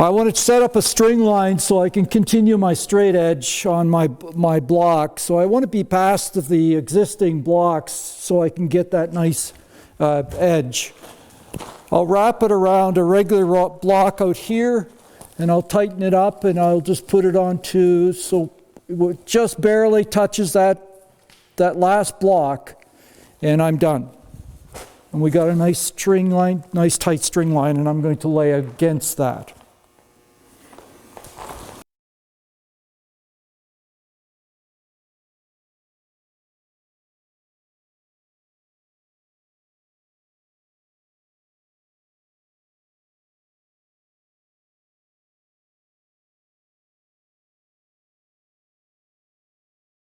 I want to set up a string line so I can continue my straight edge on my block. So I want to be past the existing blocks so I can get that nice edge. I'll wrap it around a regular block out here, and I'll tighten it up, and I'll just put it onto so it just barely touches that last block, and I'm done. And we got a nice string line, nice tight string line, and I'm going to lay against that.